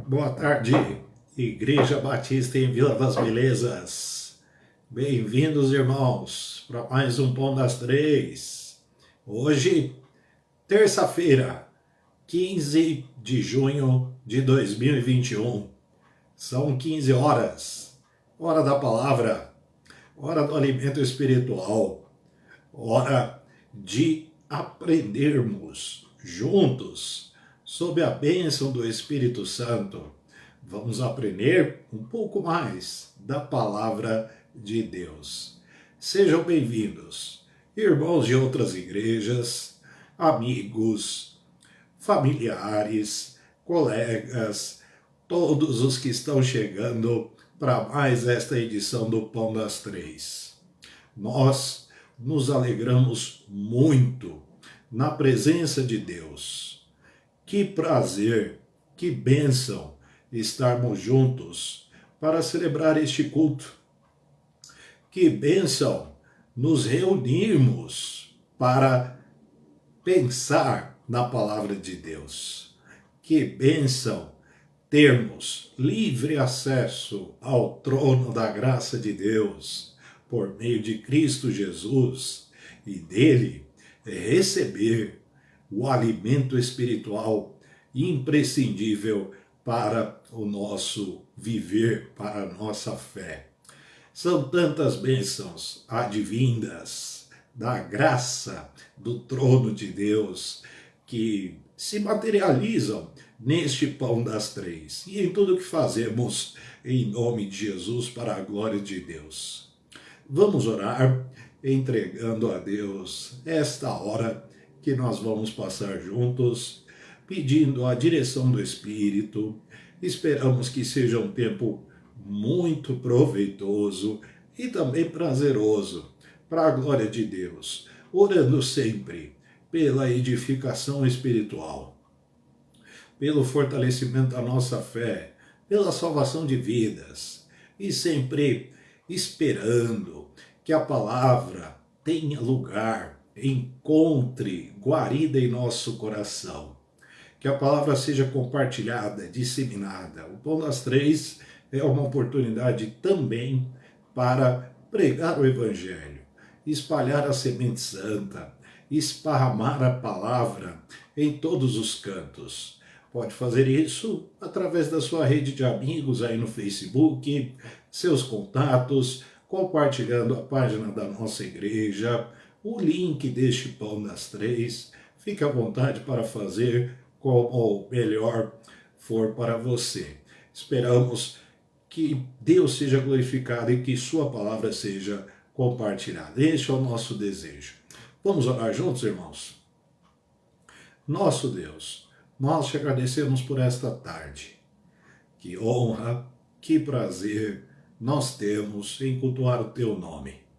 Boa tarde, Igreja Batista em Vila das Belezas. Bem-vindos, irmãos, para mais um Pão das Três. Hoje, terça-feira, 15 de junho de 2021. São 15 horas. Hora da palavra, hora do alimento espiritual, hora de aprendermos juntos sob a bênção do Espírito Santo. Vamos aprender um pouco mais da palavra de Deus. Sejam bem-vindos, irmãos de outras igrejas, amigos, familiares, colegas, todos os que estão chegando para mais esta edição do Pão das Três. Nós nos alegramos muito na presença de Deus. Que prazer, que bênção estarmos juntos para celebrar este culto. Que bênção nos reunirmos para pensar na palavra de Deus. Que bênção termos livre acesso ao trono da graça de Deus por meio de Cristo Jesus e dele receber o alimento espiritual imprescindível para o nosso viver, para a nossa fé. São tantas bênçãos advindas da graça do trono de Deus que se materializam neste Pão das Três e em tudo que fazemos em nome de Jesus para a glória de Deus. Vamos orar entregando a Deus esta hora que nós vamos passar juntos, pedindo a direção do Espírito. Esperamos que seja um tempo muito proveitoso e também prazeroso para a glória de Deus, orando sempre pela edificação espiritual, pelo fortalecimento da nossa fé, pela salvação de vidas e sempre esperando que a palavra tenha lugar, encontre guarida em nosso coração. Que a palavra seja compartilhada, disseminada. O Pão das Três é uma oportunidade também para pregar o Evangelho, espalhar a semente santa, esparramar a palavra em todos os cantos. Pode fazer isso através da sua rede de amigos aí no Facebook, seus contatos, compartilhando a página da nossa igreja, o link deste Pão das Três. Fique à vontade para fazer como melhor for para você. Esperamos que Deus seja glorificado e que sua palavra seja compartilhada. Este é o nosso desejo. Vamos orar juntos, irmãos? Nosso Deus, nós te agradecemos por esta tarde. Que honra, que prazer nós temos em cultuar o teu nome.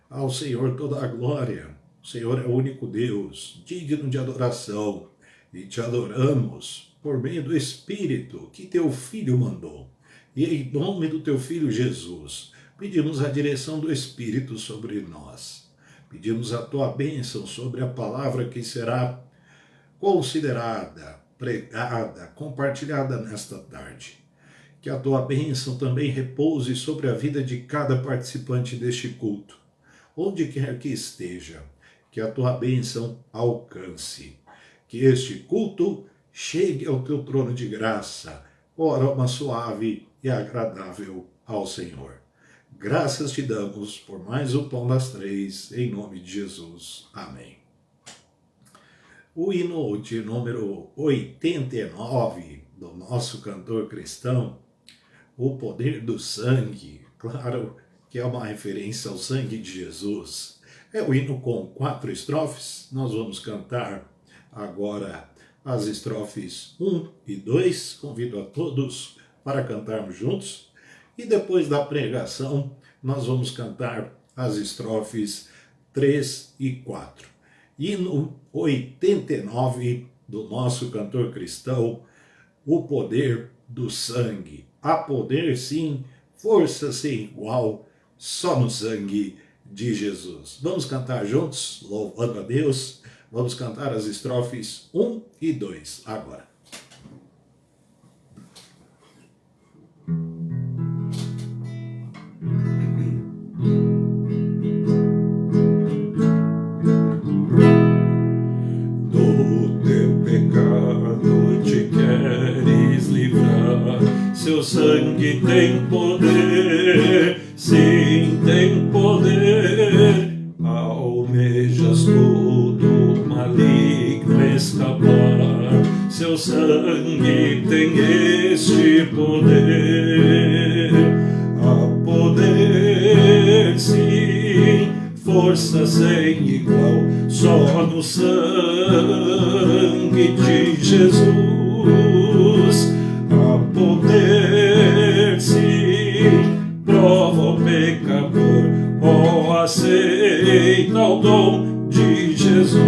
Ao Senhor toda a glória. O Senhor é o único Deus, digno de adoração, e te adoramos por meio do Espírito que teu Filho mandou. E em nome do teu Filho Jesus, pedimos a direção do Espírito sobre nós. Pedimos a tua bênção sobre a palavra que será considerada, pregada, compartilhada nesta tarde. Que a tua bênção também repouse sobre a vida de cada participante deste culto. Onde quer que esteja, que a tua bênção alcance. Que este culto chegue ao teu trono de graça, com aroma suave e agradável ao Senhor. Graças te damos por mais um Pão das Três, em nome de Jesus. Amém. O hino de número 89 do nosso cantor cristão, O Poder do Sangue, claro que é uma referência ao sangue de Jesus. É o hino com 4 estrofes. Nós vamos cantar agora as estrofes 1 e 2. Convido a todos para cantarmos juntos. E depois da pregação, nós vamos cantar as estrofes 3 e 4. Hino 89 do nosso cantor cristão, O Poder do Sangue. Há poder, sim, força sem igual, só no sangue de Jesus. Vamos cantar juntos, louvando a Deus. Vamos cantar as estrofes 1 e 2 agora. seu sangue tem poder, sim, tem poder. Almejas todo maligno escapar, seu sangue tem este poder. Há poder, sim, força sem igual, só no sangue de Jesus. Há poder, sim, prova o pecador, ó, aceita o dom de Jesus.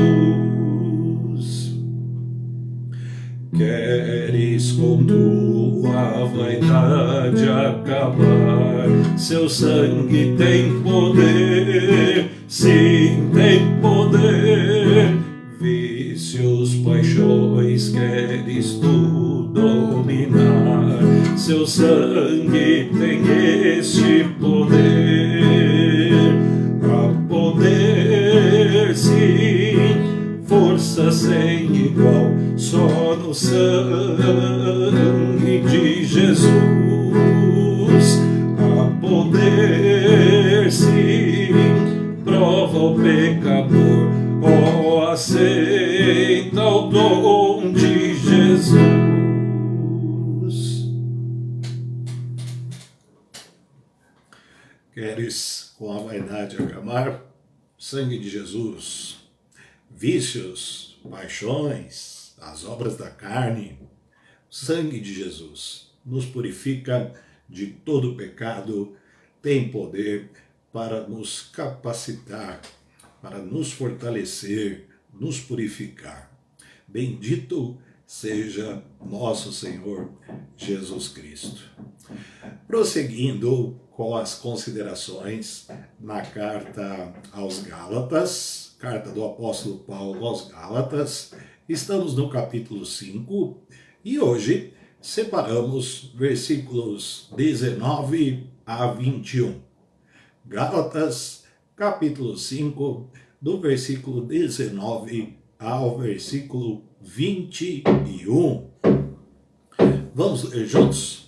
Queres com tua vaidade acabar, seu sangue tem poder, sim, tem poder. Vícios, paixões, queres tu dominar, seu sangue tem este poder. Há poder, sim, força sem igual, só no sangue de Jesus. Há poder, sim, prova o pecador, ó, aceita o dom de Jesus. Queres com a vaidade acabar? Sangue de Jesus. Vícios, paixões, as obras da carne, o sangue de Jesus nos purifica de todo pecado, tem poder para nos capacitar, para nos fortalecer, nos purificar. Bendito seja nosso Senhor Jesus Cristo. Prosseguindo com as considerações na carta aos Gálatas, carta do apóstolo Paulo aos Gálatas, estamos no capítulo 5 e hoje separamos versículos 19 a 21. Gálatas, capítulo 5, do versículo 19 ao versículo 21. Vamos ler juntos?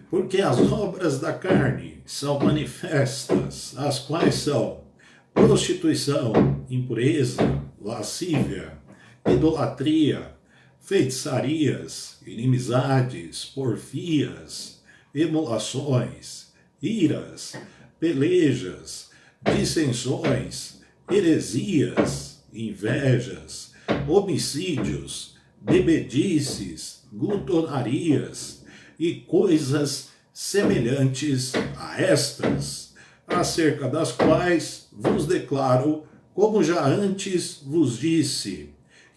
Porque as obras da carne são manifestas, as quais são prostituição, impureza, lascívia, idolatria, feitiçarias, inimizades, porfias, emulações, iras, pelejas, dissensões, heresias, invejas, homicídios, bebedices, glutonarias e coisas semelhantes a estas, acerca das quais vos declaro, como já antes vos disse,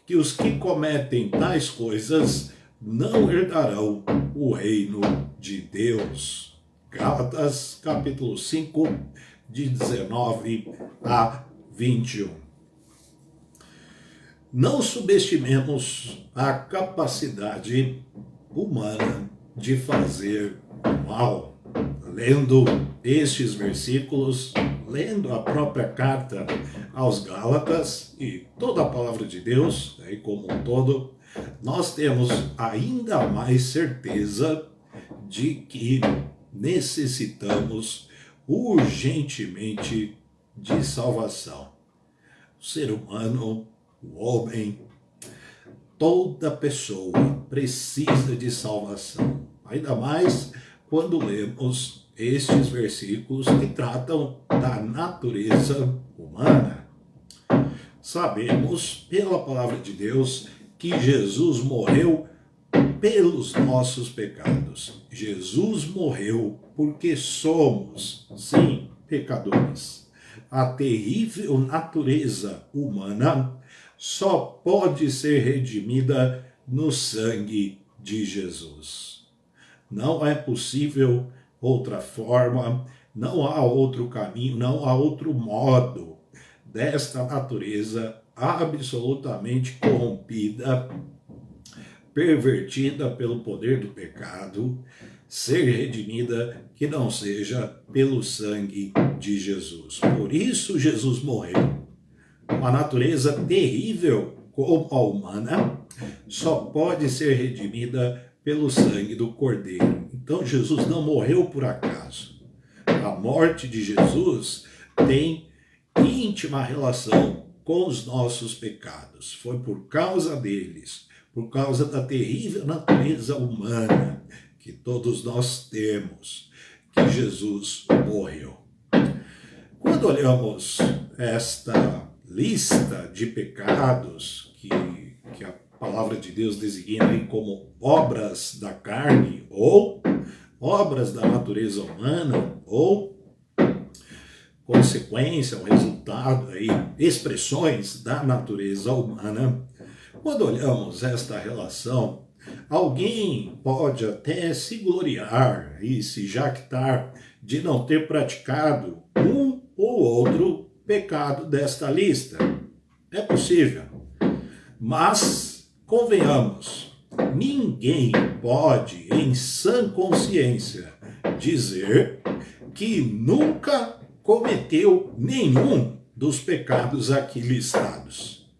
que os que cometem tais coisas não herdarão o reino de Deus. Gálatas, capítulo 5, de 19 a 21. Não subestimemos a capacidade humana de fazer o mal. Lendo estes versículos, lendo a própria carta aos Gálatas e toda a palavra de Deus, aí como um todo, nós temos ainda mais certeza de que necessitamos urgentemente de salvação. O ser humano, o homem, toda pessoa precisa de salvação. Ainda mais quando lemos estes versículos que tratam da natureza humana. Sabemos, pela palavra de Deus, que Jesus morreu pelos nossos pecados. Jesus morreu porque somos, sim, pecadores. A terrível natureza humana só pode ser redimida no sangue de Jesus. Não é possível outra forma, não há outro caminho, não há outro modo desta natureza absolutamente corrompida, pervertida pelo poder do pecado, ser redimida que não seja pelo sangue de Jesus. Por isso Jesus morreu. Uma natureza terrível como a humana só pode ser redimida pelo sangue do Cordeiro. Então Jesus não morreu por acaso. A morte de Jesus tem íntima relação com os nossos pecados. Foi por causa deles, por causa da terrível natureza humana que todos nós temos, que Jesus morreu. Quando olhamos esta lista de pecados que a palavra de Deus designa aí como obras da carne ou obras da natureza humana ou consequência, o resultado aí, expressões da natureza humana, quando olhamos esta relação, alguém pode até se gloriar e se jactar de não ter praticado um ou outro pecado desta lista. É possível. Mas, convenhamos, ninguém pode, em sã consciência, dizer que nunca cometeu nenhum dos pecados aqui listados.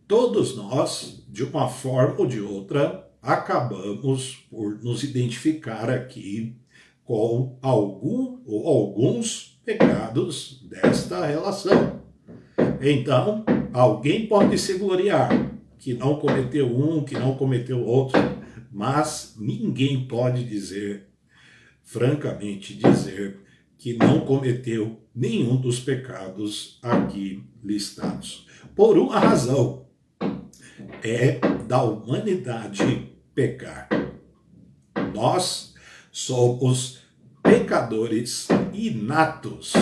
Todos nós, de uma forma ou de outra, acabamos por nos identificar aqui com algum ou alguns pecados desta relação. Então, alguém pode se gloriar que não cometeu um, que não cometeu outro, mas ninguém pode dizer, francamente dizer, que não cometeu nenhum dos pecados aqui listados. Por uma razão, é da humanidade pecar. Nós somos pecadores inatos.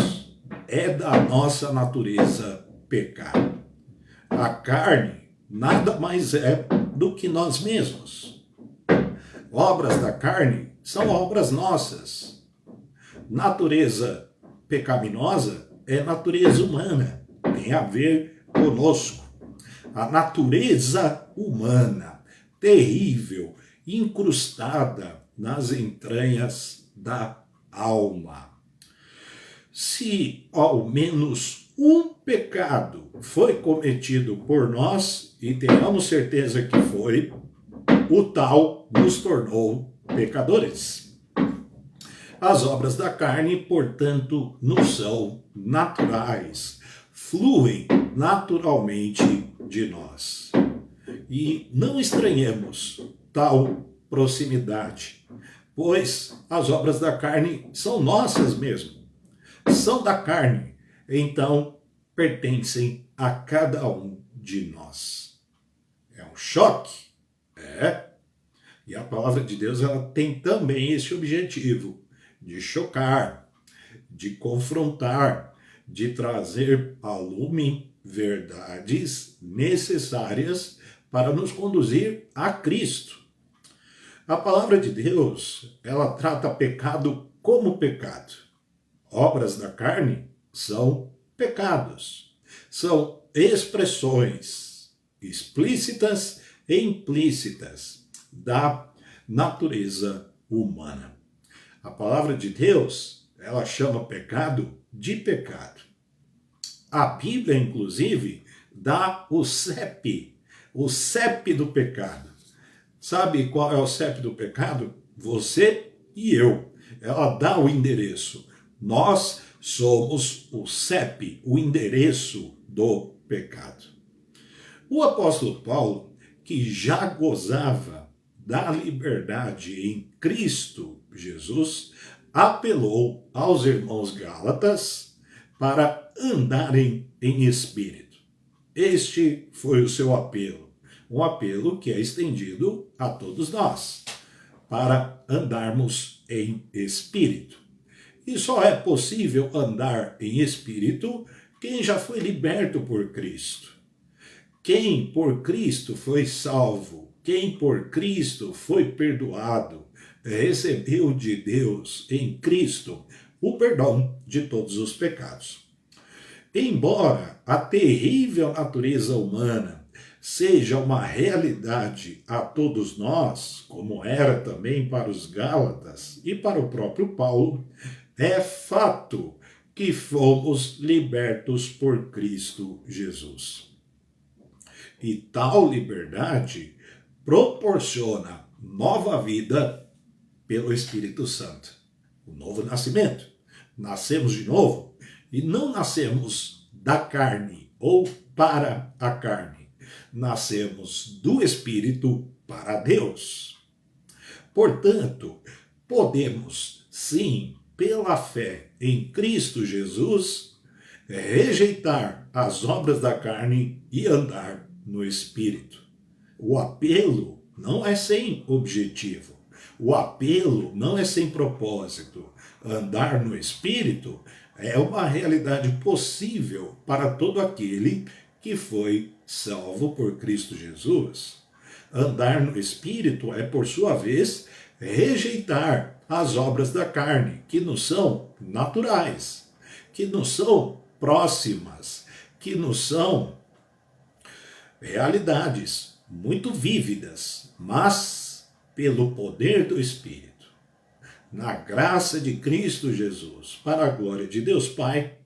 É da nossa natureza pecar. A carne nada mais é do que nós mesmos. Obras da carne são obras nossas. Natureza pecaminosa é natureza humana, tem a ver conosco. A natureza humana, terrível, incrustada nas entranhas da alma. Se ao menos um pecado foi cometido por nós, e tenhamos certeza que foi, o tal nos tornou pecadores. As obras da carne, portanto, nos são naturais, fluem naturalmente de nós. E não estranhemos tal proximidade, pois as obras da carne são nossas mesmo, são da carne, então pertencem a cada um de nós. É um choque? É. E a palavra de Deus ela tem também esse objetivo, de chocar, de confrontar, de trazer à lume verdades necessárias para nos conduzir a Cristo. A palavra de Deus, ela trata pecado como pecado. Obras da carne são pecados, são expressões explícitas e implícitas da natureza humana. A palavra de Deus, ela chama pecado de pecado. A Bíblia, inclusive, dá o CEP do pecado. Sabe qual é o CEP do pecado? Você e eu. Ela dá o endereço. Nós somos o CEP, o endereço do pecado. O apóstolo Paulo, que já gozava da liberdade em Cristo Jesus, apelou aos irmãos gálatas para andarem em espírito. Este foi o seu apelo, um apelo que é estendido a todos nós, para andarmos em espírito. E só é possível andar em espírito quem já foi liberto por Cristo. Quem por Cristo foi salvo, quem por Cristo foi perdoado, recebeu de Deus em Cristo o perdão de todos os pecados. Embora a terrível natureza humana seja uma realidade a todos nós, como era também para os Gálatas e para o próprio Paulo, é fato que fomos libertos por Cristo Jesus. E tal liberdade proporciona nova vida, pelo Espírito Santo. O novo nascimento. Nascemos de novo e não nascemos da carne ou para a carne. Nascemos do Espírito para Deus. Portanto, podemos, sim, pela fé em Cristo Jesus, rejeitar as obras da carne e andar no Espírito. O apelo não é sem objetivo. O apelo não é sem propósito. Andar no Espírito é uma realidade possível para todo aquele que foi salvo por Cristo Jesus. Andar no Espírito é, por sua vez, rejeitar as obras da carne, que nos são naturais, que nos são próximas, que nos são realidades muito vívidas, mas pelo poder do Espírito, na graça de Cristo Jesus, para a glória de Deus Pai,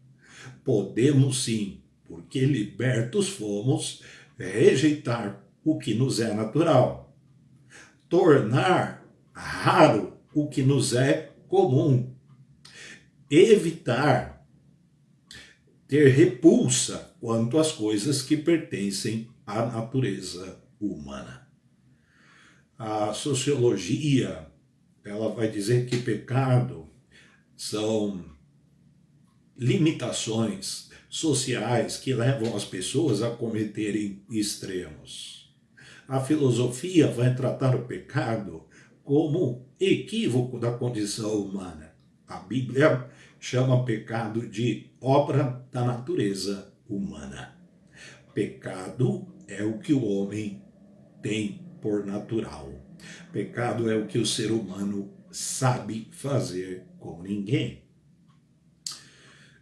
podemos sim, porque libertos fomos, rejeitar o que nos é natural, tornar raro o que nos é comum, evitar ter repulsa quanto às coisas que pertencem à natureza humana. A sociologia, ela vai dizer que pecado são limitações sociais que levam as pessoas a cometerem extremos. A filosofia vai tratar o pecado como equívoco da condição humana. A Bíblia chama pecado de obra da natureza humana. Pecado é o que o homem tem por natural. Pecado é o que o ser humano sabe fazer como ninguém.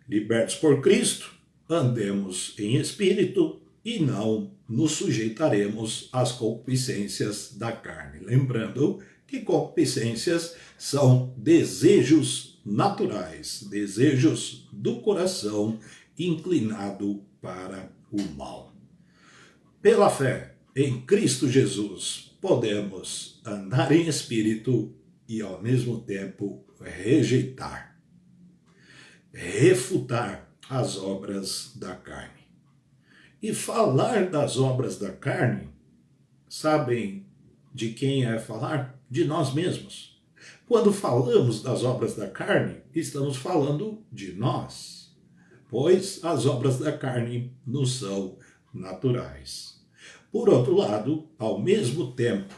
Libertos por Cristo, andemos em espírito e não nos sujeitaremos às concupiscências da carne. Lembrando que concupiscências são desejos naturais, desejos do coração inclinado para o mal. Pela fé em Cristo Jesus, podemos andar em espírito e, ao mesmo tempo, rejeitar, refutar as obras da carne. E falar das obras da carne, sabem de quem é falar? De nós mesmos. Quando falamos das obras da carne, estamos falando de nós, pois as obras da carne nos são naturais. Por outro lado, ao mesmo tempo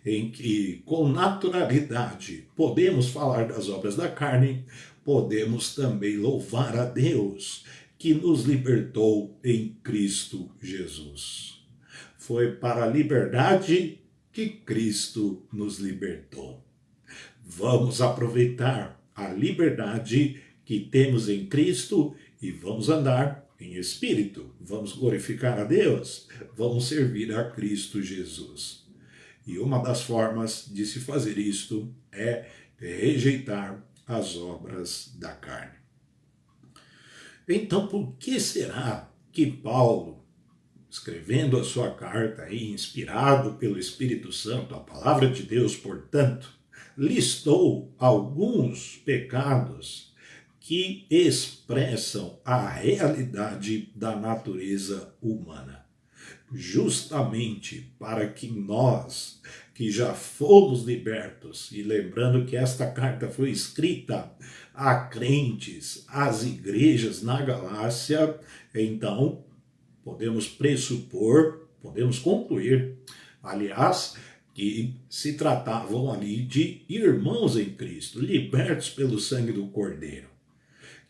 em que com naturalidade podemos falar das obras da carne, podemos também louvar a Deus que nos libertou em Cristo Jesus. Foi para a liberdade que Cristo nos libertou. Vamos aproveitar a liberdade que temos em Cristo e vamos andar em espírito. Vamos glorificar a Deus, vamos servir a Cristo Jesus. E uma das formas de se fazer isto é rejeitar as obras da carne. Então, por que será que Paulo, escrevendo a sua carta aí, inspirado pelo Espírito Santo, a palavra de Deus, portanto, listou alguns pecados que expressam a realidade da natureza humana? Justamente para que nós, que já fomos libertos, e lembrando que esta carta foi escrita a crentes, às igrejas na Galácia, então podemos pressupor, podemos concluir, aliás, que se tratavam ali de irmãos em Cristo, libertos pelo sangue do Cordeiro.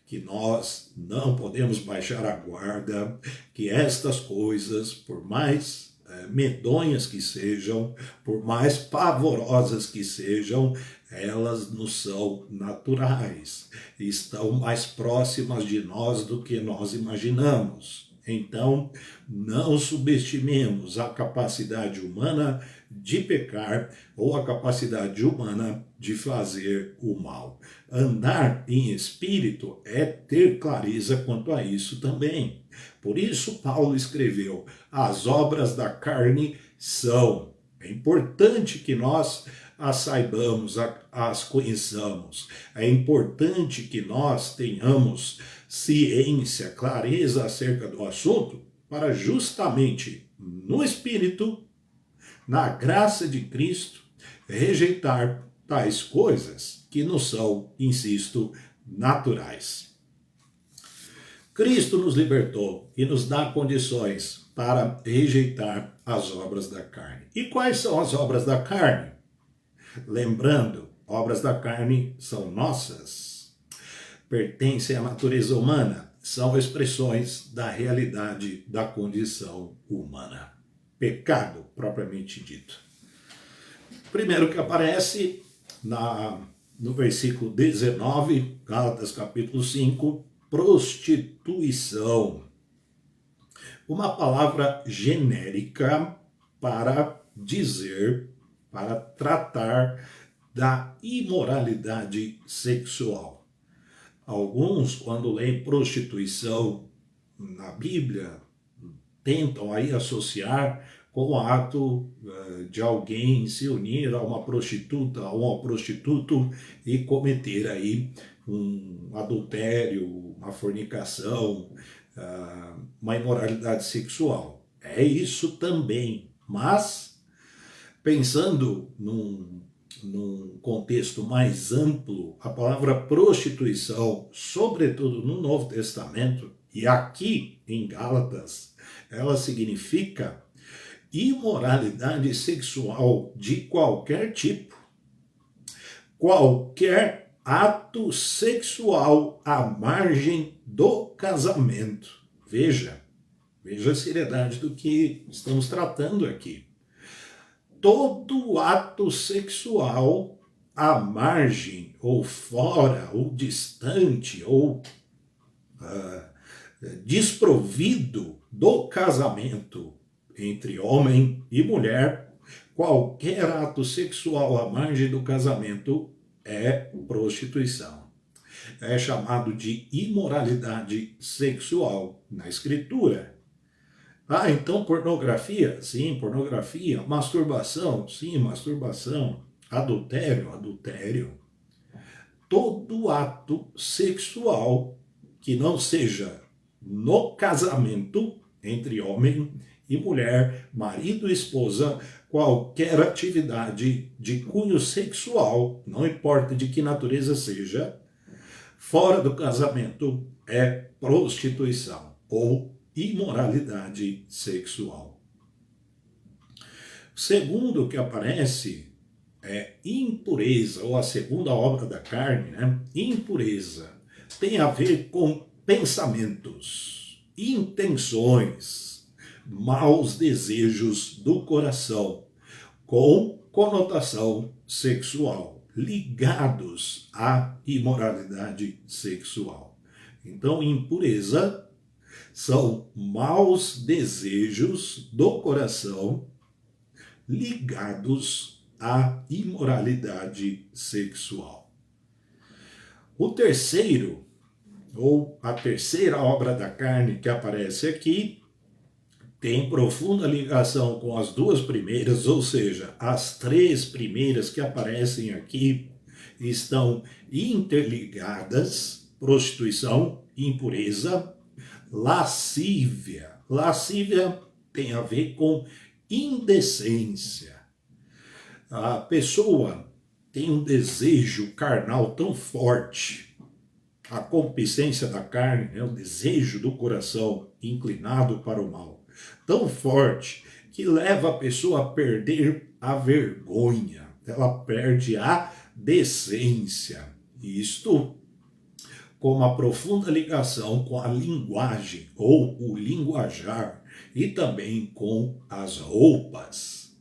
Que nós não podemos baixar a guarda, que estas coisas, por mais medonhas que sejam, por mais pavorosas que sejam, elas nos são naturais, estão mais próximas de nós do que nós imaginamos. Então, não subestimemos a capacidade humana de pecar ou a capacidade humana de fazer o mal. Andar em espírito é ter clareza quanto a isso também. Por isso Paulo escreveu: as obras da carne são É importante que nós as saibamos, as conheçamos. É importante que nós tenhamos ciência, clareza acerca do assunto, para justamente no Espírito, na graça de Cristo, rejeitar tais coisas que não são, insisto, naturais. Cristo nos libertou e nos dá condições para rejeitar as obras da carne. E quais são as obras da carne? Lembrando, obras da carne são nossas, pertencem à natureza humana, são expressões da realidade da condição humana. Pecado, propriamente dito. Primeiro que aparece no versículo 19, Gálatas capítulo 5, prostituição. Uma palavra genérica para dizer, para tratar da imoralidade sexual. Alguns, quando leem prostituição na Bíblia, tentam aí associar com o ato de alguém se unir a uma prostituta ou a um prostituto e cometer aí um adultério, uma fornicação, uma imoralidade sexual. É isso também, mas pensando num contexto mais amplo, a palavra prostituição, sobretudo no Novo Testamento, e aqui em Gálatas, ela significa imoralidade sexual de qualquer tipo, qualquer ato sexual à margem do casamento. Veja a seriedade do que estamos tratando aqui. Todo ato sexual à margem, ou fora, ou distante, ou desprovido do casamento entre homem e mulher, qualquer ato sexual à margem do casamento é prostituição. É chamado de imoralidade sexual na Escritura. Então pornografia? Sim, pornografia. Masturbação? Sim, masturbação. Adultério? Adultério. Todo ato sexual que não seja no casamento entre homem e mulher, marido e esposa, qualquer atividade de cunho sexual, não importa de que natureza seja, fora do casamento é prostituição ou imoralidade sexual. O segundo que aparece é impureza, ou a segunda obra da carne, né? Impureza. Tem a ver com pensamentos, intenções, maus desejos do coração, com conotação sexual, ligados à imoralidade sexual. Então, impureza são maus desejos do coração ligados à imoralidade sexual. O terceiro, ou a terceira obra da carne que aparece aqui, tem profunda ligação com as duas primeiras, ou seja, as três primeiras que aparecem aqui estão interligadas: prostituição, impureza, lascívia. Lascívia tem a ver com indecência. A pessoa tem um desejo carnal tão forte, a concupiscência da carne, o desejo do coração inclinado para o mal, tão forte que leva a pessoa a perder a vergonha, ela perde a decência. Isto com uma profunda ligação com a linguagem ou o linguajar e também com as roupas.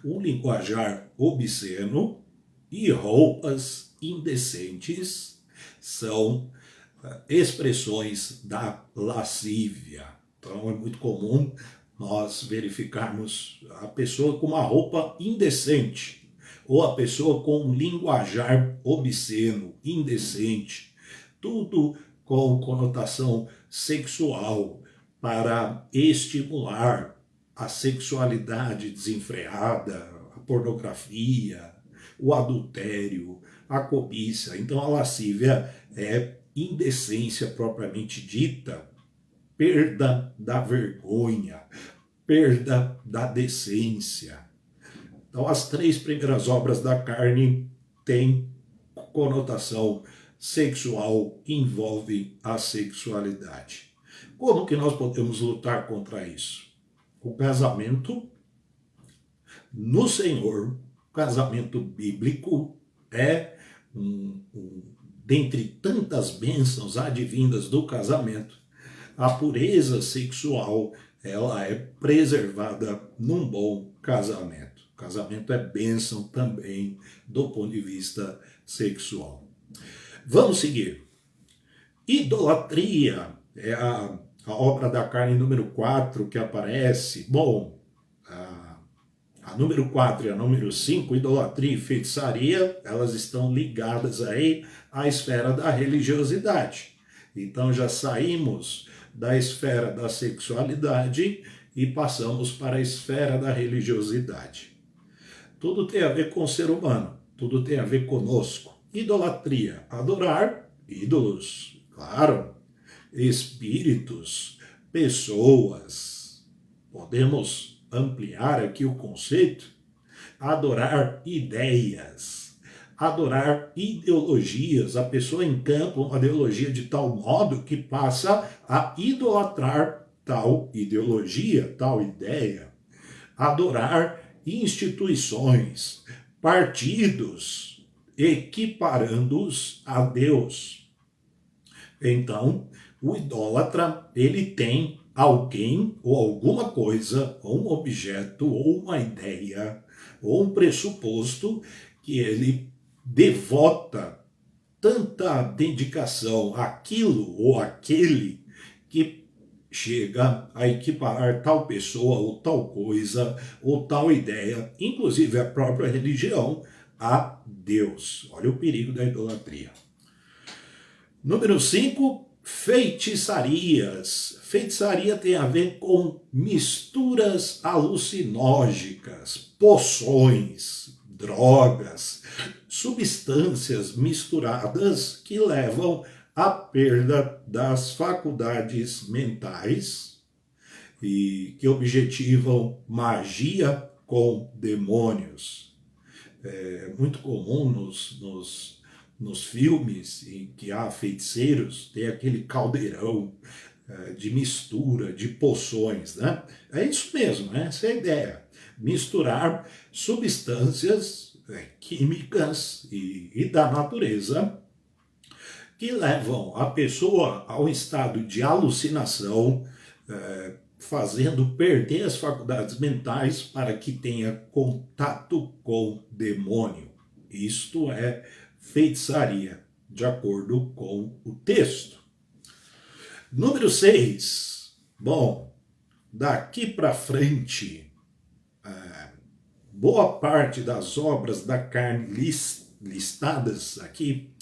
Um linguajar obsceno e roupas indecentes são expressões da lascívia. Então é muito comum nós verificarmos a pessoa com uma roupa indecente ou a pessoa com um linguajar obsceno, indecente, tudo com conotação sexual para estimular a sexualidade desenfreada, a pornografia, o adultério, a cobiça. Então a lascívia é indecência propriamente dita, perda da vergonha, perda da decência. Então as três primeiras obras da carne têm conotação sexual, que envolvem a sexualidade. Como que nós podemos lutar contra isso? O casamento no Senhor, o casamento bíblico, é dentre tantas bênçãos advindas do casamento, a pureza sexual ela é preservada num bom casamento. O casamento é bênção também do ponto de vista sexual. Vamos seguir. Idolatria é a obra da carne número 4 que aparece. Bom, a número 4 e a número 5, idolatria e feitiçaria, elas estão ligadas aí à esfera da religiosidade. Então já saímos da esfera da sexualidade e passamos para a esfera da religiosidade. Tudo tem a ver com o ser humano, tudo tem a ver conosco. Idolatria, adorar ídolos, claro, espíritos, pessoas. Podemos ampliar aqui o conceito, adorar ideias, adorar ideologias. A pessoa encampa uma ideologia de tal modo que passa a idolatrar tal ideologia, tal ideia. Adorar instituições, partidos, equiparando-os a Deus. Então, o idólatra, ele tem alguém ou alguma coisa, ou um objeto, ou uma ideia, ou um pressuposto que ele devota tanta dedicação àquilo ou àquele que chega a equiparar tal pessoa ou tal coisa ou tal ideia, inclusive a própria religião, a Deus. Olha o perigo da idolatria. Número 5, feitiçarias. Feitiçaria tem a ver com misturas alucinógicas, poções, drogas, substâncias misturadas que levam à perda das faculdades mentais e que objetivam magia com demônios. É muito comum nos filmes em que há feiticeiros, tem aquele caldeirão de mistura, de poções, né? É isso mesmo, né? Essa é a ideia. Misturar substâncias químicas e da natureza que levam a pessoa ao estado de alucinação, fazendo perder as faculdades mentais para que tenha contato com demônio. Isto é feitiçaria, de acordo com o texto. Número 6. Bom, daqui para frente, boa parte das obras da carne listadas aqui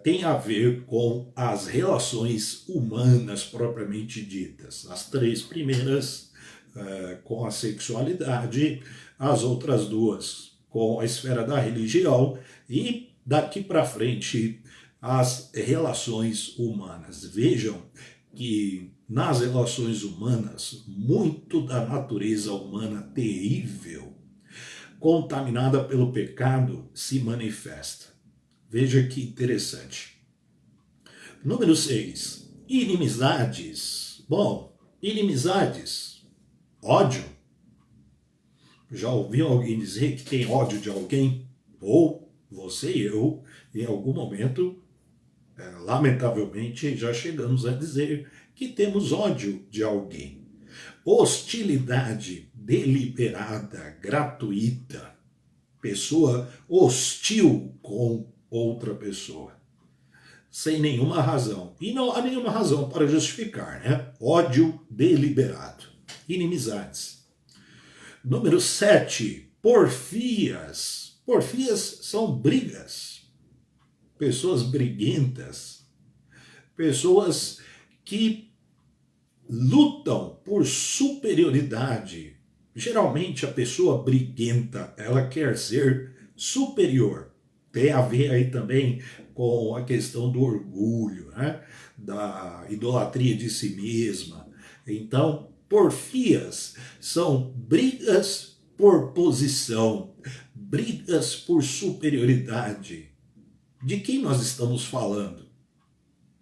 tem a ver com as relações humanas propriamente ditas. As três primeiras com a sexualidade, as outras duas com a esfera da religião e daqui para frente as relações humanas. Vejam que nas relações humanas, muito da natureza humana terrível, contaminada pelo pecado, se manifesta. Veja que interessante. Número 6. Inimizades. Bom, inimizades, ódio. Já ouviu alguém dizer que tem ódio de alguém? Ou você e eu, em algum momento, lamentavelmente, já chegamos a dizer que temos ódio de alguém. Hostilidade deliberada, gratuita. Pessoa hostil com outra pessoa. Sem nenhuma razão. E não há nenhuma razão para justificar, né? Ódio deliberado. Inimizades. Número 7. Porfias. Porfias são brigas. Pessoas briguentas. Pessoas que lutam por superioridade Geralmente a pessoa briguenta, ela quer ser superior. Tem a ver aí também com a questão do orgulho, né? Da idolatria de si mesma. Então, porfias são brigas por posição, brigas por superioridade. De quem nós estamos falando?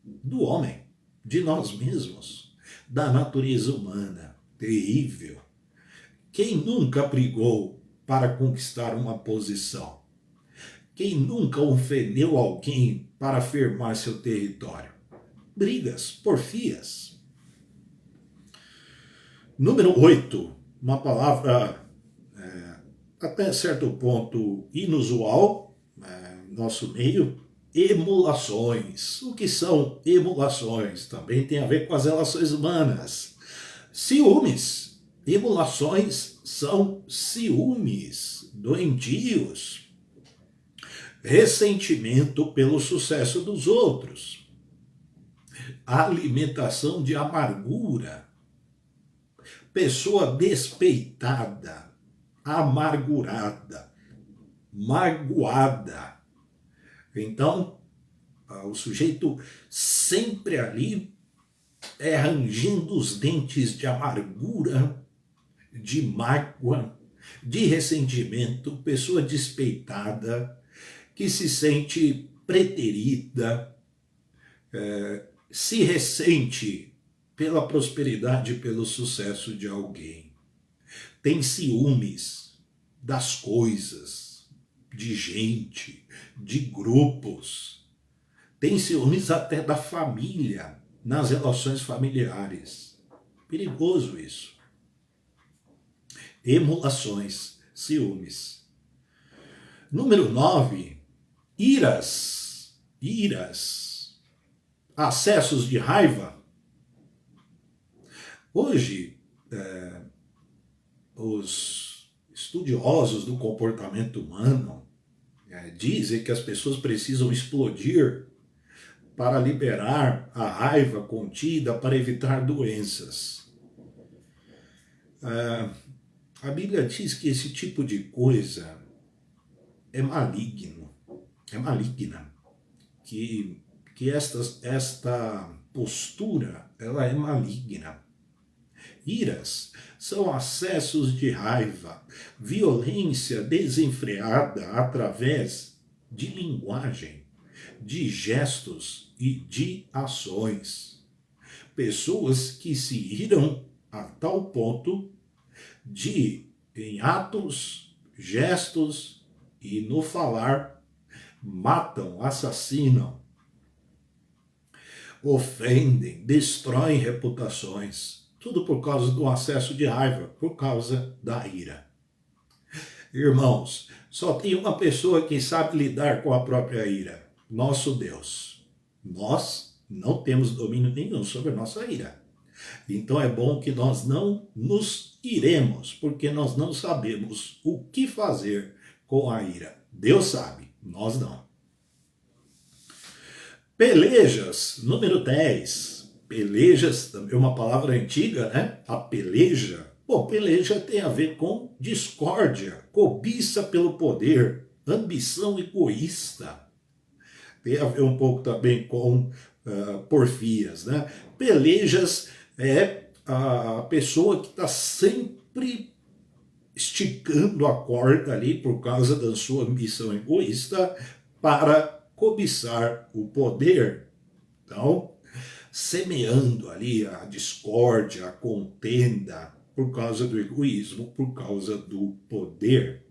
Do homem, de nós mesmos, da natureza humana. Terrível. Quem nunca brigou para conquistar uma posição? Quem nunca ofendeu alguém para afirmar seu território? Brigas, porfias. Número 8, uma palavra até certo ponto inusual em nosso meio, emulações. O que são emulações? Também tem a ver com as relações humanas. Ciúmes. Emulações são ciúmes doentios. Ressentimento pelo sucesso dos outros. Alimentação de amargura. Pessoa despeitada, amargurada, magoada. Então, o sujeito sempre ali rangindo os dentes de amargura, de mágoa, de ressentimento, pessoa despeitada, que se sente preterida, se ressente pela prosperidade e pelo sucesso de alguém. Tem ciúmes das coisas, de gente, de grupos. Tem ciúmes até da família, nas relações familiares. Perigoso isso. Emulações, ciúmes. Número 9, iras. Iras. Acessos de raiva. Hoje, os estudiosos do comportamento humano dizem que as pessoas precisam explodir para liberar a raiva contida, para evitar doenças. A Bíblia diz que esse tipo de coisa é maligno, é maligna, que esta postura ela é maligna. Iras são acessos de raiva, violência desenfreada através de linguagem, de gestos e de ações. Pessoas que se iram a tal ponto de, em atos, gestos e no falar, matam, assassinam, ofendem, destroem reputações. Tudo por causa do acesso de raiva, por causa da ira. Irmãos, só tem uma pessoa que sabe lidar com a própria ira: nosso Deus. Nós não temos domínio nenhum sobre a nossa ira. Então é bom que nós não nos iremos, porque nós não sabemos o que fazer com a ira. Deus sabe, nós não. Pelejas, número 10. Pelejas, também é uma palavra antiga, né? A peleja. Bom, peleja tem a ver com discórdia, cobiça pelo poder, ambição egoísta. Tem a ver um pouco também com porfias, né? Pelejas é a pessoa que está sempre esticando a corda ali por causa da sua ambição egoísta para cobiçar o poder. Então, semeando ali a discórdia, a contenda, por causa do egoísmo, por causa do poder.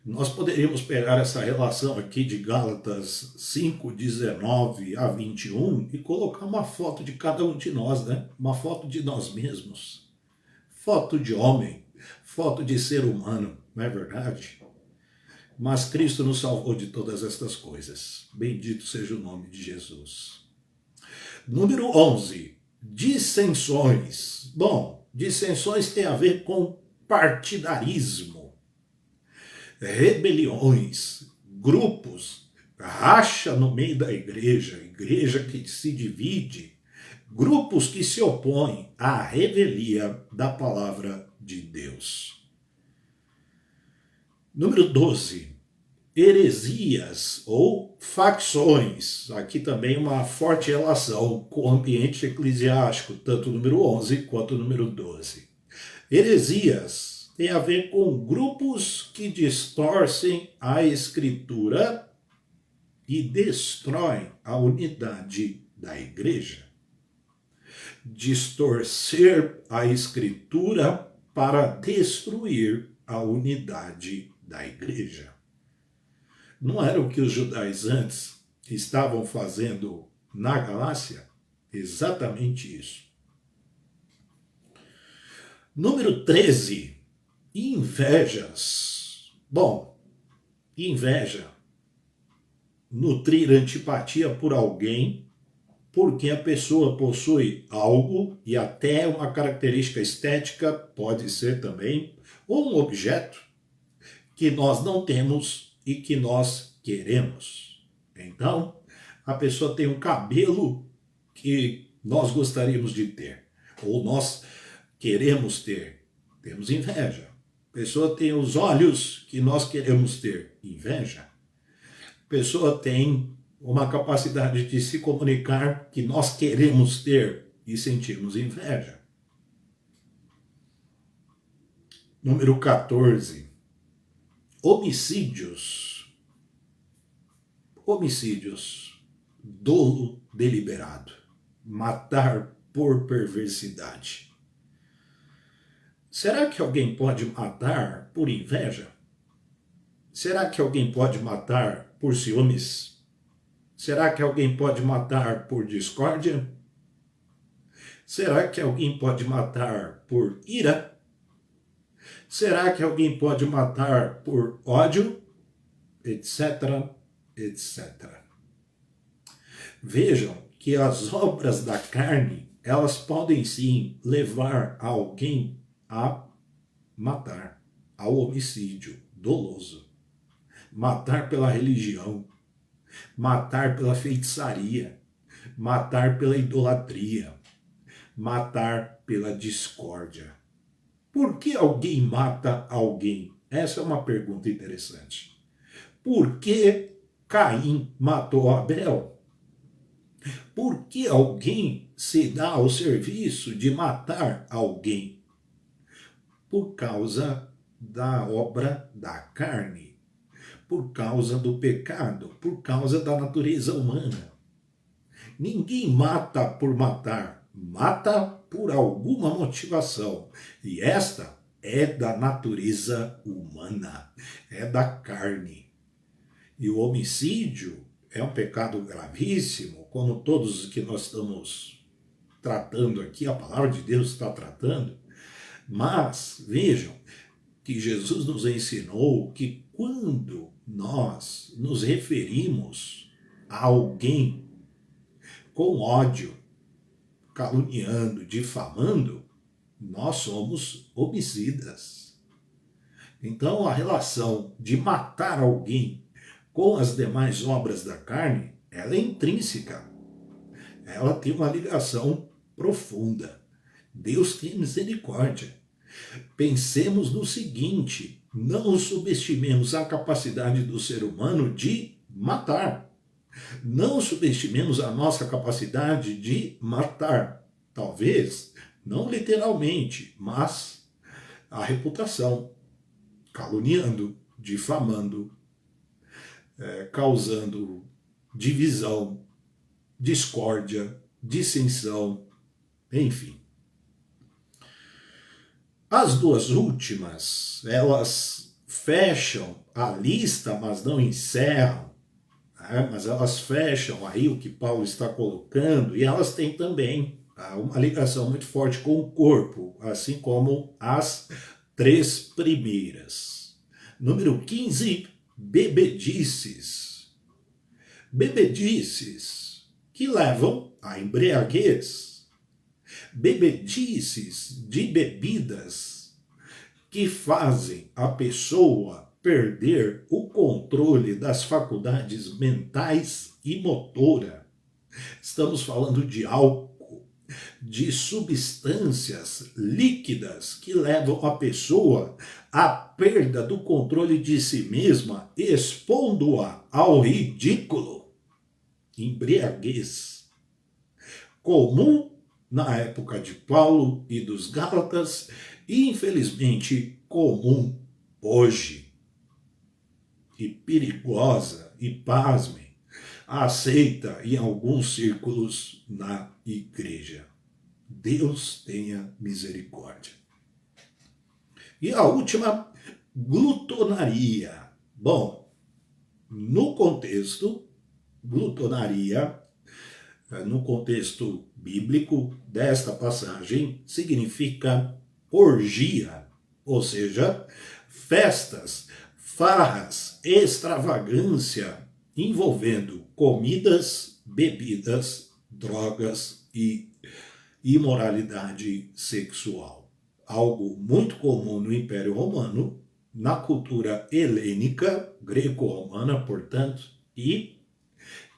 Nós poderíamos pegar essa relação aqui de Gálatas 5, 19 a 21 e colocar uma foto de cada um de nós, né? Uma foto de nós mesmos. Foto de homem, foto de ser humano, não é verdade? Mas Cristo nos salvou de todas estas coisas. Bendito seja o nome de Jesus. Número 11. Dissensões. Bom, dissensões tem a ver com partidarismo, rebeliões, grupos, racha no meio da igreja que se divide, grupos que se opõem à revelia da palavra de Deus. Número 12. Heresias ou facções. Aqui também uma forte relação com o ambiente eclesiástico, tanto o número 11 quanto o número 12. Heresias tem a ver com grupos que distorcem a Escritura e destroem a unidade da igreja. Distorcer a Escritura para destruir a unidade da igreja. Não era o que os judaizantes estavam fazendo na Galácia? Exatamente isso. Número 13. Invejas. Bom, inveja. Nutrir antipatia por alguém porque a pessoa possui algo e até uma característica estética, pode ser também, ou um objeto que nós não temos e que nós queremos. Então, a pessoa tem um cabelo que nós gostaríamos de ter, ou nós queremos ter, temos inveja. A pessoa tem os olhos que nós queremos ter, inveja. A pessoa tem uma capacidade de se comunicar que nós queremos ter e sentimos inveja. Número 14. Homicídios. Homicídios. Dolo deliberado. Matar por perversidade. Será que alguém pode matar por inveja? Será que alguém pode matar por ciúmes? Será que alguém pode matar por discórdia? Será que alguém pode matar por ira? Será que alguém pode matar por ódio? Etc, etc. Vejam que as obras da carne, elas podem sim levar alguém a matar, ao homicídio doloso. Matar pela religião, matar pela feitiçaria, matar pela idolatria, matar pela discórdia. Por que alguém mata alguém? Essa é uma pergunta interessante. Por que Caim matou Abel? Por que alguém se dá ao serviço de matar alguém? Por causa da obra da carne, por causa do pecado, por causa da natureza humana. Ninguém mata por matar, mata por alguma motivação. E esta é da natureza humana, é da carne. E o homicídio é um pecado gravíssimo, como todos os que nós estamos tratando aqui, a palavra de Deus está tratando. Mas vejam que Jesus nos ensinou que quando nós nos referimos a alguém com ódio, caluniando, difamando, nós somos homicidas. Então a relação de matar alguém com as demais obras da carne, ela é intrínseca. Ela tem uma ligação profunda. Deus tem misericórdia. Pensemos no seguinte: não subestimemos a capacidade do ser humano de matar. Não subestimemos a nossa capacidade de matar. Talvez, não literalmente, mas a reputação, caluniando, difamando, causando divisão, discórdia, dissensão, enfim. As duas últimas, elas fecham a lista, mas não encerram, né? Mas elas fecham aí o que Paulo está colocando, e elas têm também uma ligação muito forte com o corpo, assim como as três primeiras. Número 15, bebedices. Bebedices que levam à embriaguez. Bebedices de bebidas que fazem a pessoa perder o controle das faculdades mentais e motora. Estamos falando de álcool, de substâncias líquidas que levam a pessoa à perda do controle de si mesma, expondo-a ao ridículo. Embriaguez, comum na época de Paulo e dos Gálatas, e infelizmente comum hoje, e perigosa, e pasmem, aceita em alguns círculos na igreja. Deus tenha misericórdia. E a última, glutonaria. Bom, no contexto, glutonaria, no contexto bíblico desta passagem, significa orgia, ou seja, festas, farras, extravagância, envolvendo comidas, bebidas, drogas e imoralidade sexual. Algo muito comum no Império Romano, na cultura helênica, greco-romana, portanto, e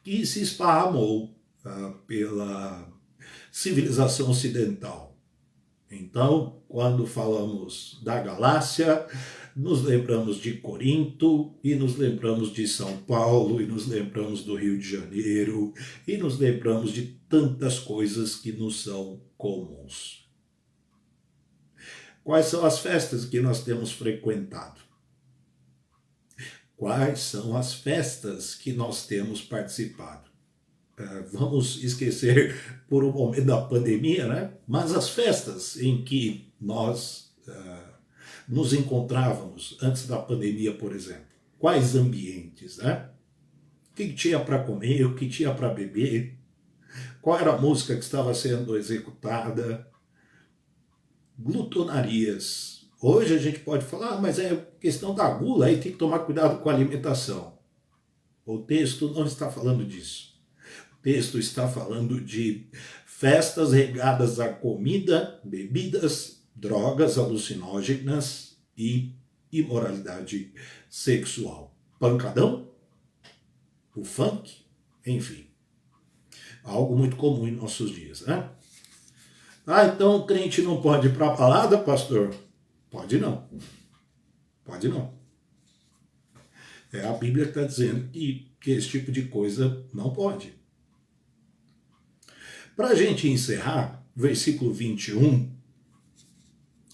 que se esparramou pela civilização ocidental. Então, quando falamos da Galácia, nos lembramos de Corinto, e nos lembramos de São Paulo, e nos lembramos do Rio de Janeiro, e nos lembramos de tantas coisas que nos são comuns. Quais são as festas que nós temos frequentado? Quais são as festas que nós temos participado? Vamos esquecer por um momento da pandemia, né? Mas as festas em que nós nos encontrávamos antes da pandemia, por exemplo. Quais ambientes, né? O que tinha para comer, o que tinha para beber, qual era a música que estava sendo executada, glutonarias. Hoje a gente pode falar, mas é questão da gula, aí tem que tomar cuidado com a alimentação. O texto não está falando disso. O texto está falando de festas regadas a comida, bebidas, drogas alucinógenas e imoralidade sexual. Pancadão? O funk? Enfim. Algo muito comum em nossos dias, né? Então o crente não pode ir para a balada, pastor? Pode não. Pode não. É a Bíblia que está dizendo que esse tipo de coisa não pode. Para a gente encerrar, versículo 21,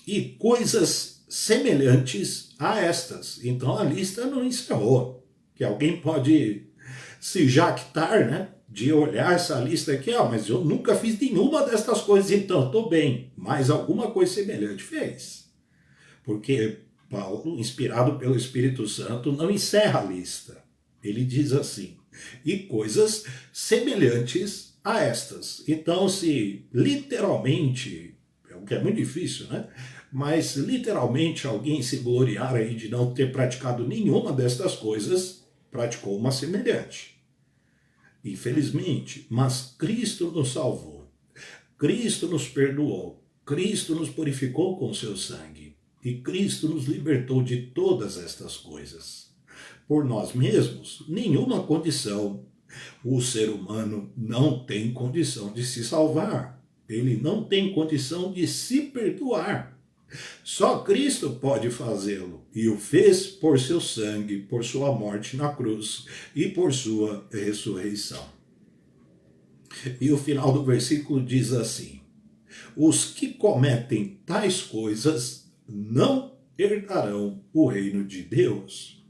e coisas semelhantes a estas. Então a lista não encerrou. Que alguém pode se jactar, né, de olhar essa lista aqui, mas eu nunca fiz nenhuma destas coisas, então estou bem. Mas alguma coisa semelhante fez. Porque Paulo, inspirado pelo Espírito Santo, não encerra a lista. Ele diz assim, e coisas semelhantes a estas. Então, se literalmente, o que é muito difícil, né? Mas literalmente alguém se gloriar aí de não ter praticado nenhuma destas coisas, praticou uma semelhante. Infelizmente, mas Cristo nos salvou, Cristo nos perdoou, Cristo nos purificou com seu sangue e Cristo nos libertou de todas estas coisas. Por nós mesmos, nenhuma condição. O ser humano não tem condição de se salvar, ele não tem condição de se perdoar. Só Cristo pode fazê-lo, e o fez por seu sangue, por sua morte na cruz e por sua ressurreição. E o final do versículo diz assim, os que cometem tais coisas não herdarão o reino de Deus.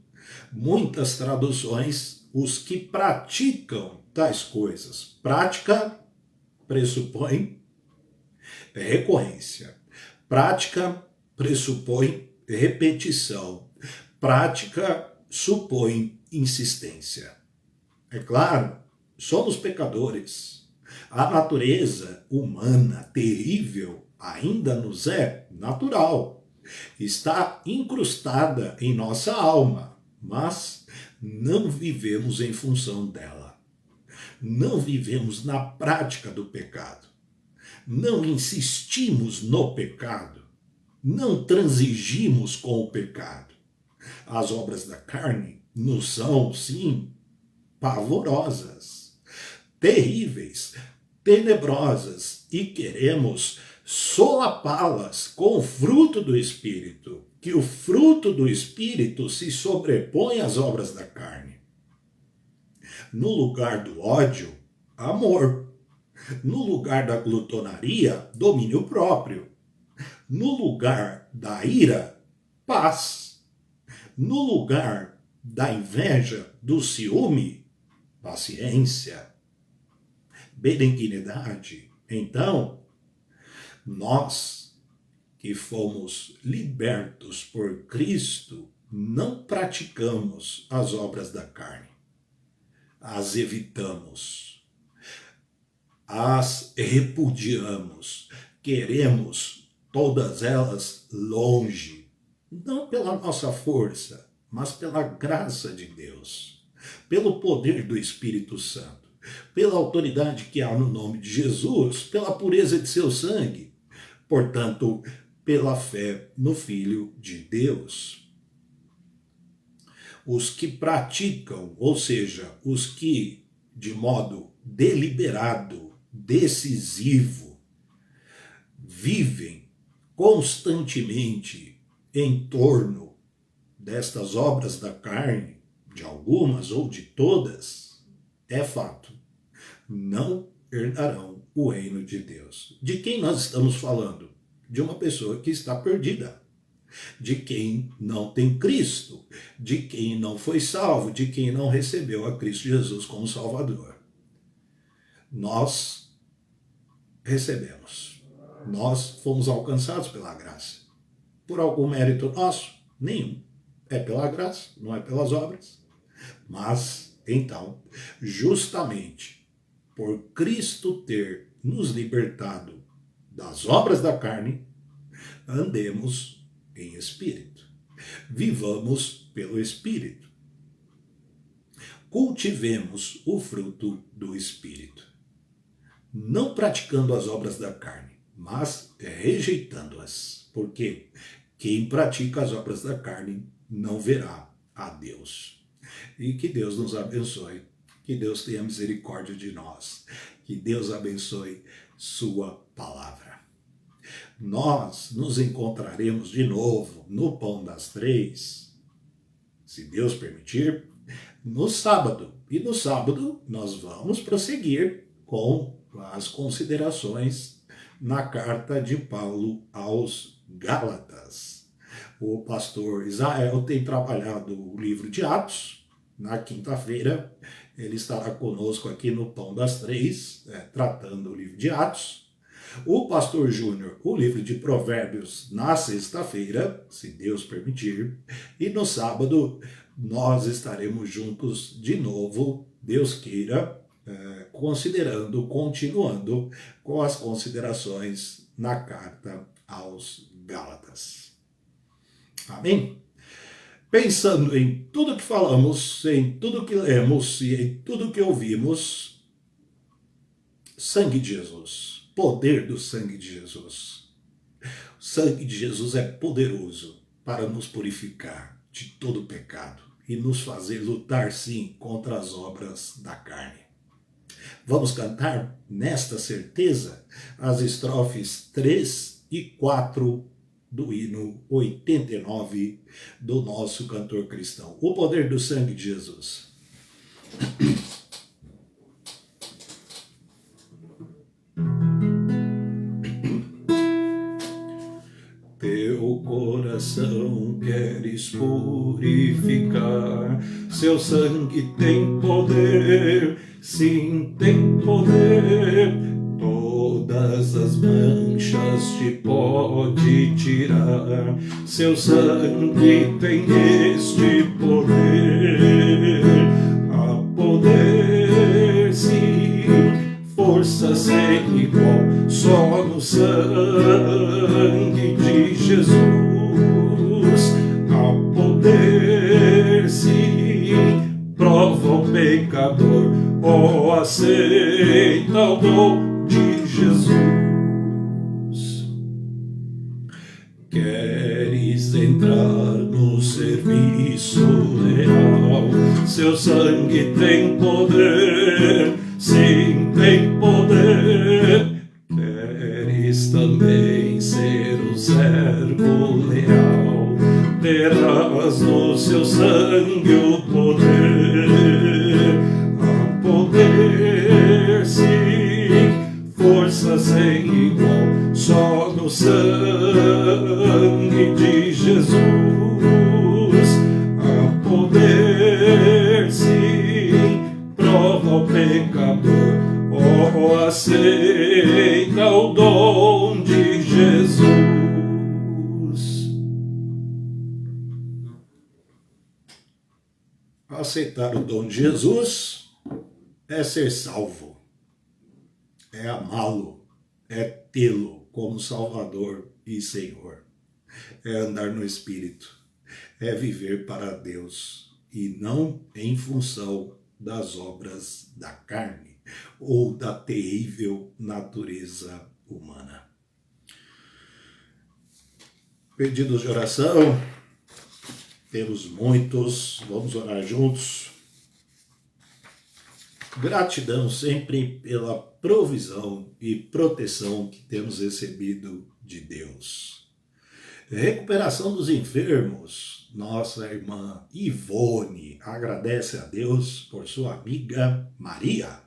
Muitas traduções, os que praticam tais coisas. Prática pressupõe recorrência. Prática pressupõe repetição. Prática supõe insistência. É claro, somos pecadores. A natureza humana terrível ainda nos é natural. Está incrustada em nossa alma, mas não vivemos em função dela. Não vivemos na prática do pecado. Não insistimos no pecado, não transigimos com o pecado. As obras da carne nos são, sim, pavorosas, terríveis, tenebrosas e queremos solapá-las com o fruto do Espírito, que o fruto do Espírito se sobrepõe às obras da carne. No lugar do ódio, amor. No lugar da glutonaria, domínio próprio. No lugar da ira, paz. No lugar da inveja, do ciúme, paciência, benignidade. Então, nós que fomos libertos por Cristo, não praticamos as obras da carne. As evitamos. As repudiamos. Queremos todas elas longe. Não pela nossa força, mas pela graça de Deus. Pelo poder do Espírito Santo. Pela autoridade que há no nome de Jesus. Pela pureza de seu sangue. Portanto, pela fé no Filho de Deus. Os que praticam, ou seja, os que de modo deliberado, decisivo, vivem constantemente em torno destas obras da carne, de algumas ou de todas, é fato, não herdarão o reino de Deus. De quem nós estamos falando? De uma pessoa que está perdida. De quem não tem Cristo, de quem não foi salvo, de quem não recebeu a Cristo Jesus como Salvador. Nós recebemos, nós fomos alcançados pela graça. Por algum mérito nosso? Nenhum. É pela graça, não é pelas obras. Mas, então, justamente por Cristo ter nos libertado das obras da carne, andemos em espírito. Vivamos pelo Espírito. Cultivemos o fruto do Espírito. Não praticando as obras da carne, mas rejeitando-as. Porque quem pratica as obras da carne não verá a Deus. E que Deus nos abençoe. Que Deus tenha misericórdia de nós. Que Deus abençoe sua palavra. Nós nos encontraremos de novo no Pão das Três, se Deus permitir, no sábado. E no sábado nós vamos prosseguir com as considerações na carta de Paulo aos Gálatas. O pastor Israel tem trabalhado o livro de Atos. Na quinta-feira ele estará conosco aqui no Pão das Três, tratando o livro de Atos. O pastor Júnior, o livro de Provérbios, na sexta-feira, se Deus permitir. E no sábado, nós estaremos juntos de novo, Deus queira, continuando com as considerações na carta aos Gálatas. Amém? Pensando em tudo que falamos, em tudo que lemos e em tudo que ouvimos, sangue de Jesus. Poder do sangue de Jesus. O sangue de Jesus é poderoso para nos purificar de todo pecado e nos fazer lutar, sim, contra as obras da carne. Vamos cantar nesta certeza as estrofes 3 e 4 do hino 89 do nosso cantor cristão. O poder do sangue de Jesus. Teu coração queres purificar, seu sangue tem poder, sim, tem poder. Todas as manchas te pode tirar, seu sangue tem este poder. A poder, sim, força sem igual, só no sangue de Jesus. A poder, sim, prova o pecador, ou aceita o dom de Jesus. Queres entrar no serviço leal, seu sangue tem poder, sim, tem poder. derramas no seu sangue o poder, sim, força sem igual, só no sangue de Jesus. Há poder, sim, prova o pecador, aceita o dom de Jesus. Aceitar o dom de Jesus é ser salvo, é amá-lo, é tê-lo como Salvador e Senhor, é andar no Espírito, é viver para Deus e não em função das obras da carne ou da terrível natureza humana. Pedidos de oração, temos muitos, vamos orar juntos. Gratidão sempre pela provisão e proteção que temos recebido de Deus. Recuperação dos enfermos, nossa irmã Ivone agradece a Deus por sua amiga Maria,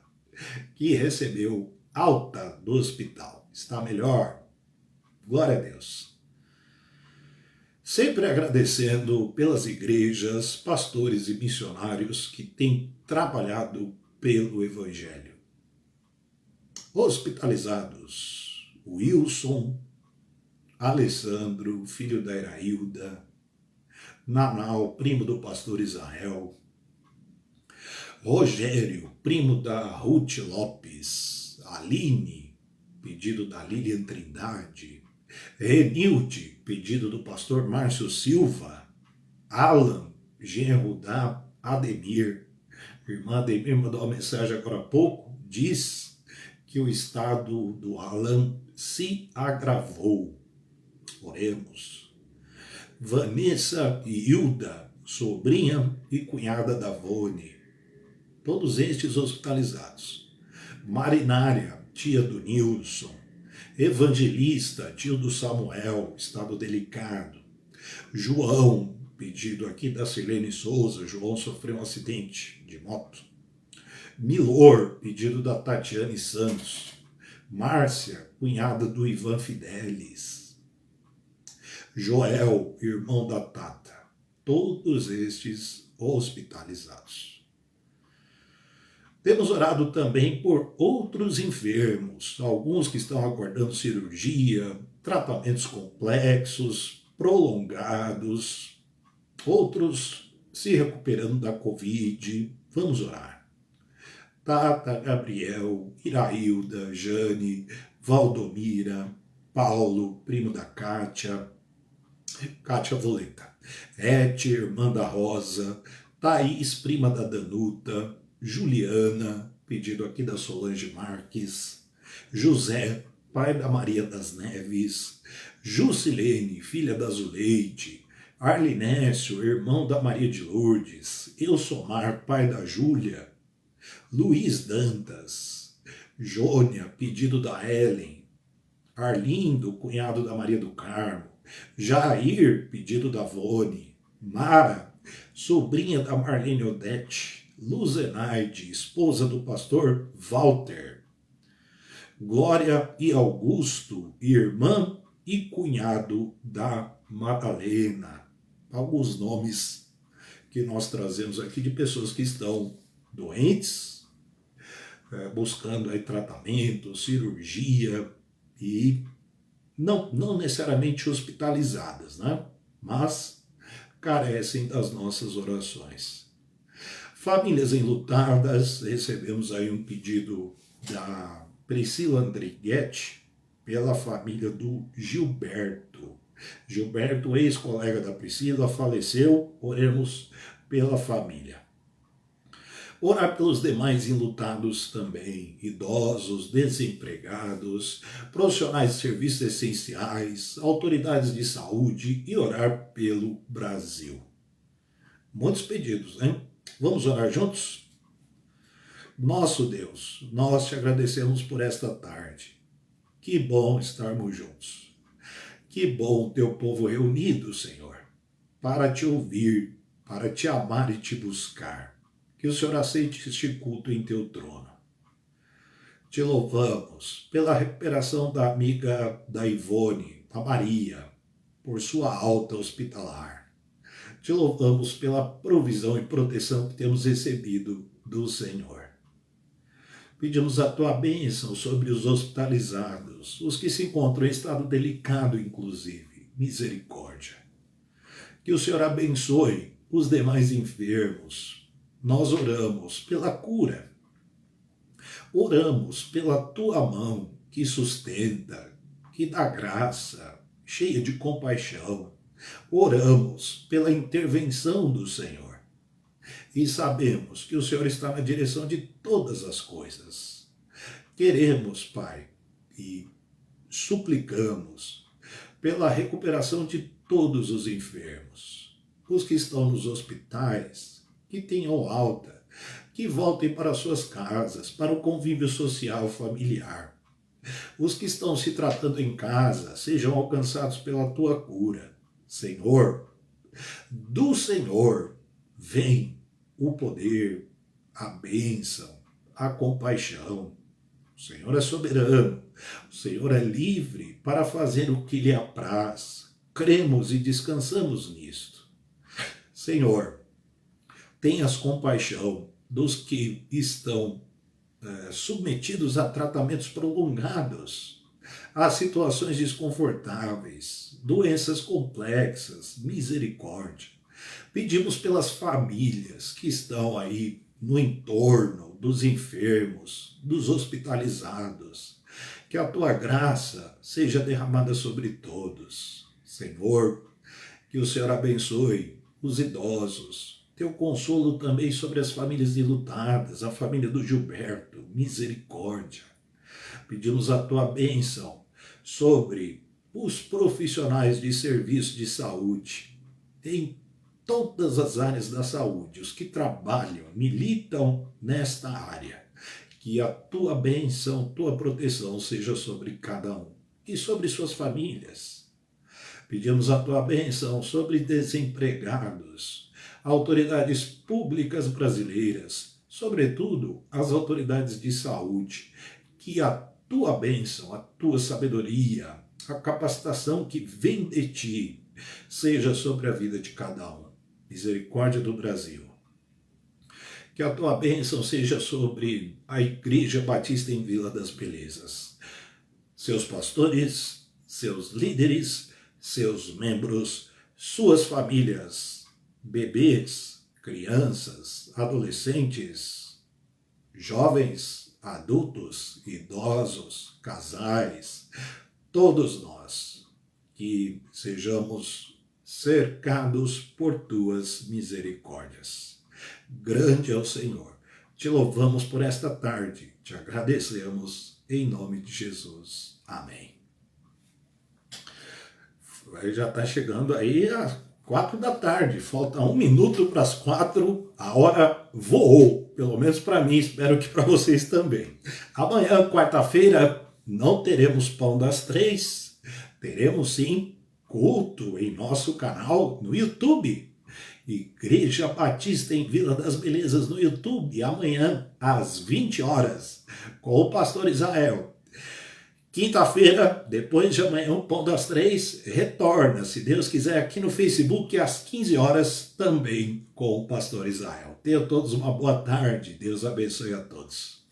que recebeu alta do hospital. Está melhor. Glória a Deus. Sempre agradecendo pelas igrejas, pastores e missionários que têm trabalhado pelo Evangelho. Hospitalizados, Wilson, Alessandro, filho da Irailda, Nanau, primo do pastor Israel, Rogério, primo da Ruth Lopes, Aline, pedido da Lilian Trindade, Renilde, pedido do pastor Márcio Silva, Alan, genro da Ademir. Irmã Ademir mandou uma mensagem agora há pouco, diz que o estado do Alan se agravou. Oremos. Vanessa e Hilda, sobrinha e cunhada da Vone, todos estes hospitalizados. Marinária, tia do Nilson. Evangelista, tio do Samuel, estado delicado. João, pedido aqui da Silene Souza, João sofreu um acidente de moto. Milor, pedido da Tatiane Santos. Márcia, cunhada do Ivan Fidelis. Joel, irmão da Tata. Todos estes hospitalizados. Temos orado também por outros enfermos, alguns que estão aguardando cirurgia, tratamentos complexos, prolongados, outros se recuperando da Covid. Vamos orar. Tata, Gabriel, Irailda, Jane, Valdomira, Paulo, primo da Kátia, Kátia Voleta, Ete, irmã da Rosa, Thaís, prima da Danuta, Juliana, pedido aqui da Solange Marques, José, pai da Maria das Neves, Jusilene, filha da Zuleide, Arlinécio, irmão da Maria de Lourdes, Elsomar, pai da Júlia, Luiz Dantas, Jônia, pedido da Ellen, Arlindo, cunhado da Maria do Carmo, Jair, pedido da Vone, Mara, sobrinha da Marlene Odete, Luzenaide, esposa do pastor Walter, Glória e Augusto, irmã e cunhado da Madalena. Alguns nomes que nós trazemos aqui de pessoas que estão doentes, buscando aí tratamento, cirurgia e não necessariamente hospitalizadas, né? Mas carecem das nossas orações. Famílias enlutadas, recebemos aí um pedido da Priscila Andriguete pela família do Gilberto. Gilberto, ex-colega da Priscila, faleceu, oremos pela família. Orar pelos demais enlutados também, idosos, desempregados, profissionais de serviços essenciais, autoridades de saúde e orar pelo Brasil. Muitos pedidos, né? Vamos orar juntos? Nosso Deus, nós te agradecemos por esta tarde. Que bom estarmos juntos. Que bom teu povo reunido, Senhor. para te ouvir, para te amar e te buscar. Que o Senhor aceite este culto em teu trono. Te louvamos pela recuperação da amiga da Ivone, a Maria, por sua alta hospitalar. Te louvamos pela provisão e proteção que temos recebido do Senhor. Pedimos a tua bênção sobre os hospitalizados, os que se encontram em estado delicado, inclusive. Misericórdia. Que o Senhor abençoe os demais enfermos. Nós oramos pela cura. Oramos pela tua mão que sustenta, que dá graça, cheia de compaixão. Oramos pela intervenção do Senhor. E sabemos que o Senhor está na direção de todas as coisas. Queremos, Pai, e suplicamos pela recuperação de todos os enfermos, os que estão nos hospitais, que tenham alta, que voltem para suas casas, para o convívio social familiar. Os que estão se tratando em casa sejam alcançados pela tua cura. Senhor, do Senhor vem o poder, a bênção, a compaixão. O Senhor é soberano, o Senhor é livre para fazer o que lhe apraz. Cremos e descansamos nisto. Senhor, tenhas compaixão dos que estão submetidos a tratamentos prolongados, a situações desconfortáveis, doenças complexas, misericórdia. Pedimos pelas famílias que estão aí no entorno dos enfermos, dos hospitalizados, que a tua graça seja derramada sobre todos. Senhor, que o Senhor abençoe os idosos, teu consolo também sobre as famílias enlutadas, a família do Gilberto, misericórdia. Pedimos a tua bênção sobre os profissionais de serviço de saúde, em todas as áreas da saúde, os que trabalham, militam nesta área. Que a tua bênção, tua proteção seja sobre cada um e sobre suas famílias. Pedimos a tua bênção sobre desempregados, autoridades públicas brasileiras, sobretudo as autoridades de saúde. Que a tua bênção, a tua sabedoria, a capacitação que vem de ti, seja sobre a vida de cada um. Misericórdia do Brasil. Que a tua bênção seja sobre a Igreja Batista em Vila das Belezas. Seus pastores, seus líderes, seus membros, suas famílias, bebês, crianças, adolescentes, jovens, adultos, idosos, casais, todos nós, que sejamos cercados por tuas misericórdias. Grande é o Senhor. Te louvamos por esta tarde, te agradecemos em nome de Jesus. Amém. Já está chegando aí às 4 da tarde, falta 1 minuto para as 4, a hora voou, pelo menos para mim, espero que para vocês também. Amanhã, quarta-feira, não teremos Pão das 3, teremos sim culto em nosso canal no YouTube, Igreja Batista em Vila das Belezas no YouTube, amanhã às 20 horas, com o pastor Israel. Quinta-feira, depois de amanhã, o Pão das 3 retorna, se Deus quiser, aqui no Facebook, às 15 horas, também com o pastor Israel. Tenham todos uma boa tarde. Deus abençoe a todos.